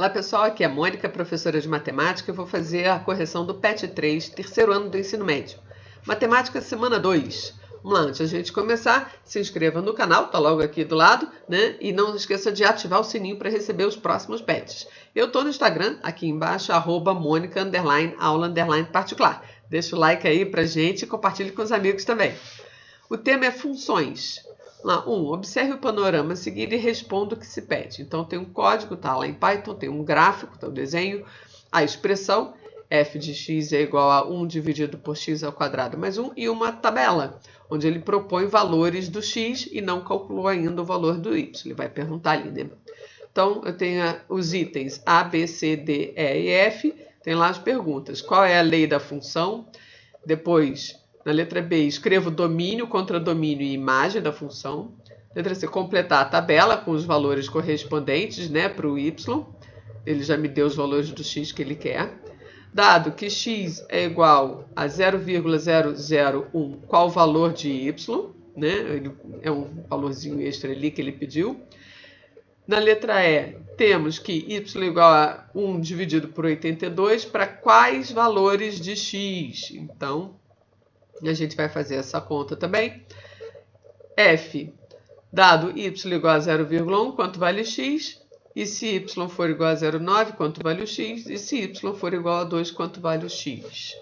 Olá pessoal, aqui é a Mônica, professora de matemática. Eu vou fazer a correção do PET 3, terceiro ano do ensino médio. Matemática semana 2. Vamos lá, antes de a gente começar, se inscreva no canal, tá logo aqui do lado, né? E não esqueça de ativar o sininho para receber os próximos PETs. Eu tô no Instagram, aqui embaixo, @Mônica_aula_particular. Deixa o like aí pra gente e compartilhe com os amigos também. O tema é funções. Lá, 1. Observe o panorama a seguir e responda o que se pede. Então, tem um código, tá lá em Python, tem um gráfico, tá o desenho, a expressão f de x é igual a 1 dividido por x ao quadrado mais 1 e uma tabela, onde ele propõe valores do x e não calculou ainda o valor do y. Ele vai perguntar ali, né? Então, eu tenho os itens A, B, C, D, E e F, tem lá as perguntas. Qual é a lei da função? Depois, na letra B, escrevo domínio, contradomínio e imagem da função. Letra C, completar a tabela com os valores correspondentes, né, para o y. Ele já me deu os valores do x que ele quer. Dado que x é igual a 0,001, qual o valor de y? Né? É um valorzinho extra ali que ele pediu. Na letra E, temos que y é igual a 1 dividido por 82 para quais valores de x? Então, a gente vai fazer essa conta também. F, dado y igual a 0,1, quanto vale x? E se y for igual a 0,9, quanto vale o x? E se y for igual a 2, quanto vale o x?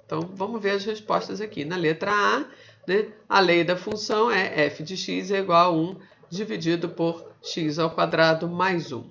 Então, vamos ver as respostas aqui. Na letra A, né, a lei da função é f de x é igual a 1 dividido por x ao quadrado mais 1.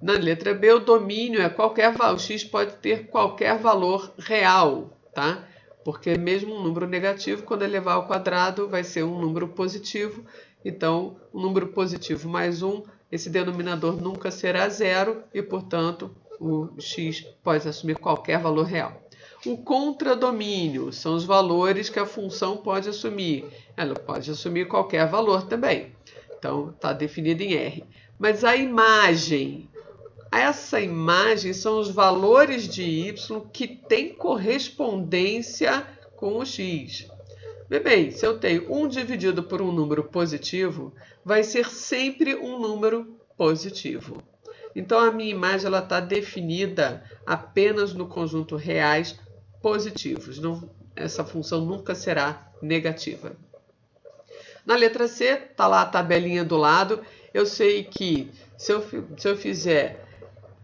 Na letra B, o domínio é qualquer valor. O x pode ter qualquer valor real, tá? Porque mesmo um número negativo, quando elevar ao quadrado, vai ser um número positivo. Então, um número positivo mais 1, esse denominador nunca será zero e, portanto, o x pode assumir qualquer valor real. O contradomínio são os valores que a função pode assumir. Ela pode assumir qualquer valor também. Então, está definido em R. Mas a imagem... Essa imagem são os valores de y que têm correspondência com o x. Bem, se eu tenho 1 dividido por um número positivo, vai ser sempre um número positivo. Então, a minha imagem está definida apenas no conjunto reais positivos. Não, essa função nunca será negativa. Na letra C, está lá a tabelinha do lado. Eu sei que se eu fizer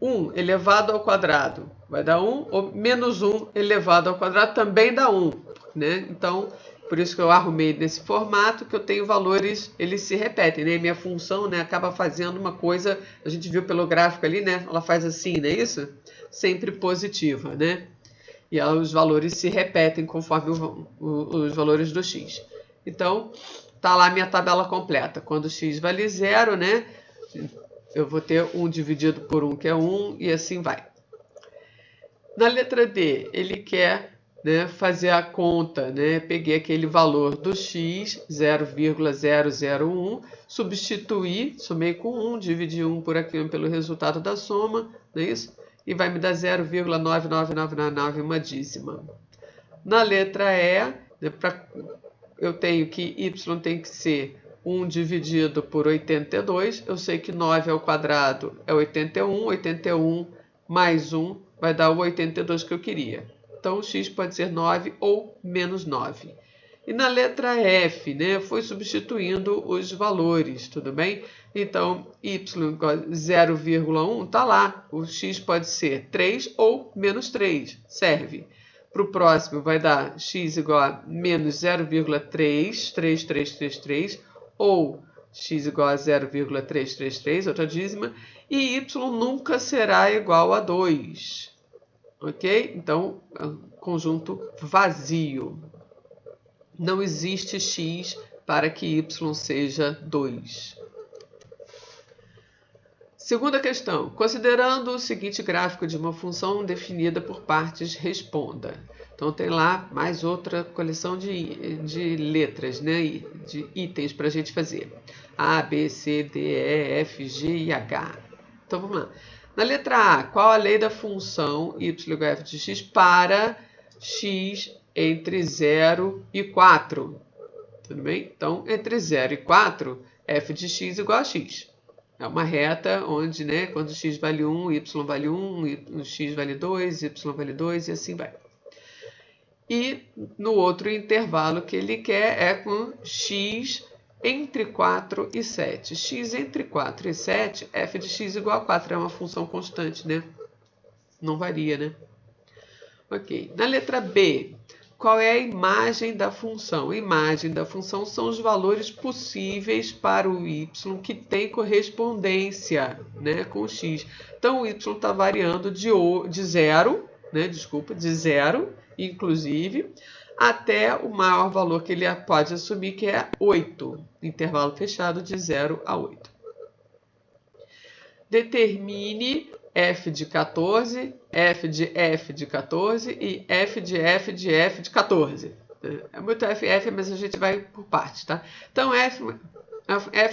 1 elevado ao quadrado vai dar 1, ou menos 1 elevado ao quadrado também dá 1, né? Então, por isso que eu arrumei nesse formato, que eu tenho valores, eles se repetem, né? Minha função, né, acaba fazendo uma coisa, a gente viu pelo gráfico ali, né? Ela faz assim, não é isso? Sempre positiva, né? E os valores se repetem conforme os valores do x. Então, tá lá a minha tabela completa. Quando x vale 0, né? Eu vou ter 1 dividido por 1, que é 1, e assim vai. Na letra D, ele quer, né, fazer a conta, né? Peguei aquele valor do x, 0,001, substituí, somei com 1, dividi 1 por aqui pelo resultado da soma, não é isso? E vai me dar 0,99999, uma dízima. Na letra E, né, eu tenho que y tem que ser 1 dividido por 82, eu sei que 9 ao quadrado é 81, 81 mais 1 vai dar o 82 que eu queria. Então, o x pode ser 9 ou menos 9. E na letra F, né, foi substituindo os valores, tudo bem? Então, y igual a 0,1, tá lá. O x pode ser 3 ou menos 3, serve. Para o próximo vai dar x igual a menos 0,33333, ou x igual a 0,333, outra dízima, e y nunca será igual a 2. Ok? Então, conjunto vazio. Não existe x para que y seja 2. Segunda questão. Considerando o seguinte gráfico de uma função definida por partes, responda. Então, tem lá mais outra coleção de letras, né? De itens para a gente fazer. A, B, C, D, E, F, G e H. Então, vamos lá. Na letra A, qual a lei da função y igual a f de x para x entre 0 e 4? Tudo bem? Então, entre 0 e 4, f de x igual a x. É uma reta onde, né, quando x vale 1, y vale 1, x vale 2, y vale 2 e assim vai. E no outro intervalo que ele quer é com x entre 4 e 7. X entre 4 e 7, f de x igual a 4. É uma função constante, né? Não varia, né? Ok. Na letra B, qual é a imagem da função? A imagem da função são os valores possíveis para o y que tem correspondência, né, com o x. Então, o y está variando de 0, né, de 0, inclusive, até o maior valor que ele pode assumir, que é 8. Intervalo fechado de 0 a 8. Determine f de 14, f de 14 e f de 14. É muito f, mas a gente vai por partes, tá? Então, f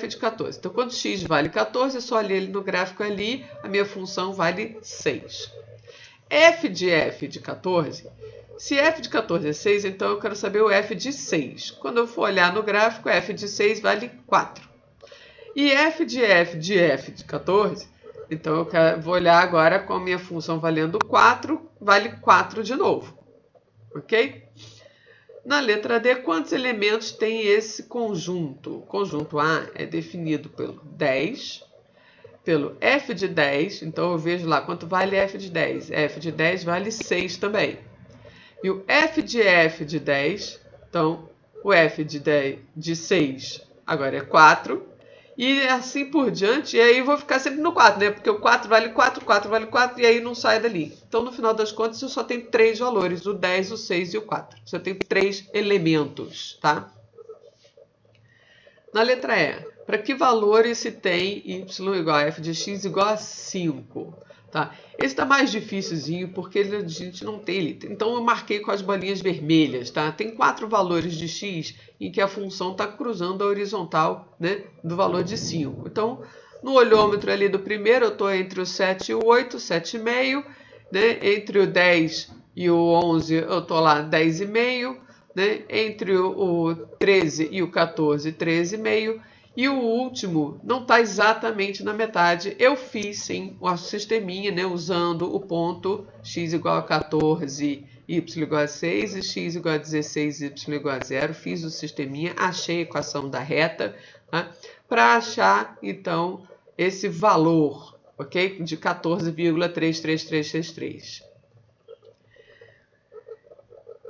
de 14. Então, quando x vale 14, é só ler ele no gráfico ali, a minha função vale 6. f de 14, se f de 14 é 6, então eu quero saber o f de 6. Quando eu for olhar no gráfico, f de 6 vale 4. E f de 14, então eu vou olhar agora com a minha função valendo 4, vale 4 de novo. Ok? Na letra D, quantos elementos tem esse conjunto? O conjunto A é definido pelo 10, pelo f de 10, então eu vejo lá quanto vale f de 10. f de 10 vale 6 também. E o f de 10, então o f de 6 agora é 4. E assim por diante, e aí eu vou ficar sempre no 4, né? Porque o 4 vale 4, 4 vale 4, e aí não sai dali. Então, no final das contas, eu só tenho 3 valores, o 10, o 6 e o 4. Só tenho 3 elementos, tá? Na letra E, para que valores se tem y igual a f de x igual a 5? Tá? Esse está mais difícilzinho porque a gente não tem ele. Então eu marquei com as bolinhas vermelhas. Tá? Tem 4 valores de x em que a função está cruzando a horizontal, né, do valor de 5. Então no olhômetro ali do primeiro eu estou entre o 7 e o 8, 7,5. Né? Entre o 10 e o 11 eu estou lá 10,5. Né? Entre o 13 e o 14, 13,5. E o último não está exatamente na metade. Eu fiz, sim, o sisteminha, né, usando o ponto x igual a 14, y igual a 6 e x igual a 16, y igual a 0. Fiz o sisteminha, achei a equação da reta, tá? Para achar, então, esse valor, ok? De 14,33363.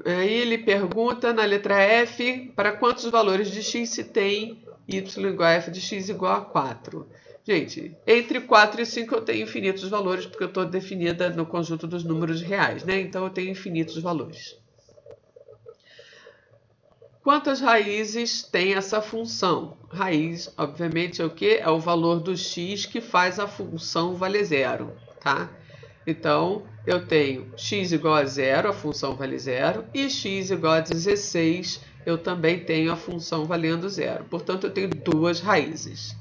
Aí ele pergunta na letra F, para quantos valores de x se tem y igual a f de x igual a 4. Gente, entre 4 e 5 eu tenho infinitos valores, porque eu estou definida no conjunto dos números reais, né? Então eu tenho infinitos valores. Quantas raízes tem essa função? Raiz, obviamente, é o quê? É o valor do x que faz a função valer 0, tá? Então, eu tenho x igual a 0, a função vale 0, e x igual a 16, eu também tenho a função valendo 0. Portanto, eu tenho 2 raízes.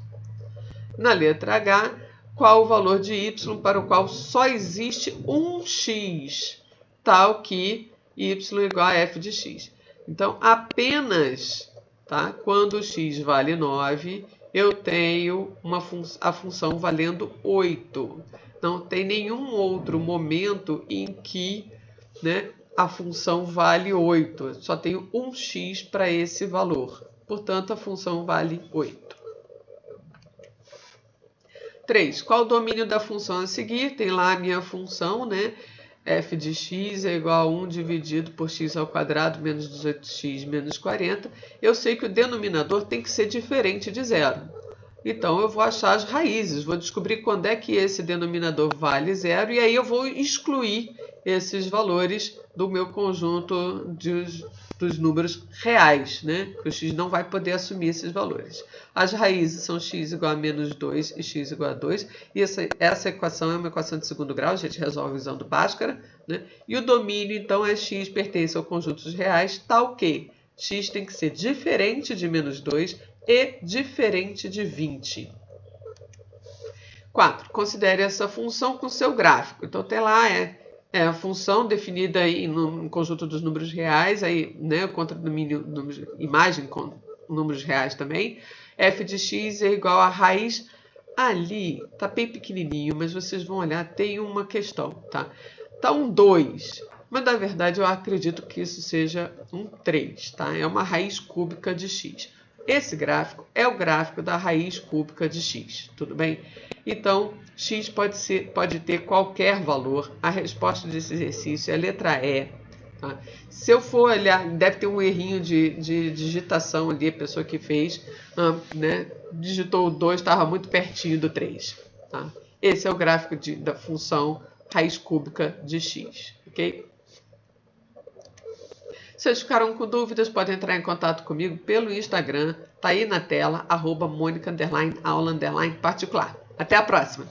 Na letra H, qual o valor de y para o qual só existe um x, tal que y igual a f de x. Então, apenas, tá, quando x vale 9, eu tenho a função valendo 8. Não tem nenhum outro momento em que, né, a função vale 8. Só tenho um x para esse valor. Portanto, a função vale 8. 3. Qual o domínio da função a seguir? Tem lá a minha função, né? F de x é igual a 1 dividido por x ao quadrado menos 18x menos 40. Eu sei que o denominador tem que ser diferente de 0. Então, eu vou achar as raízes, vou descobrir quando é que esse denominador vale 0 e aí eu vou excluir esses valores do meu conjunto dos números reais, né? Porque o x não vai poder assumir esses valores. As raízes são x igual a menos 2 e x igual a 2. E essa equação é uma equação de segundo grau, a gente resolve usando Bhaskara, né? E o domínio, então, é x pertence ao conjunto dos reais, tal que x tem que ser diferente de menos 2 e diferente de 20. 4. Considere essa função com seu gráfico. Então, tem lá a função definida aí no conjunto dos números reais, aí, né, o contradomínio, imagem com números reais também. F de x é igual a raiz ali tá bem pequenininho, mas vocês vão olhar, tem uma questão, tá? Tá um 2, mas na verdade eu acredito que isso seja um 3, tá? É uma raiz cúbica de x. Esse gráfico é o gráfico da raiz cúbica de x, tudo bem? Então, x pode ter qualquer valor. A resposta desse exercício é a letra E. Tá? Se eu for olhar, deve ter um errinho de digitação ali, a pessoa que fez, né, digitou o 2, estava muito pertinho do 3. Tá? Esse é o gráfico da função raiz cúbica de x. Ok? Se vocês ficaram com dúvidas, podem entrar em contato comigo pelo Instagram, tá aí na tela, @Monica_aula_particular. Até a próxima!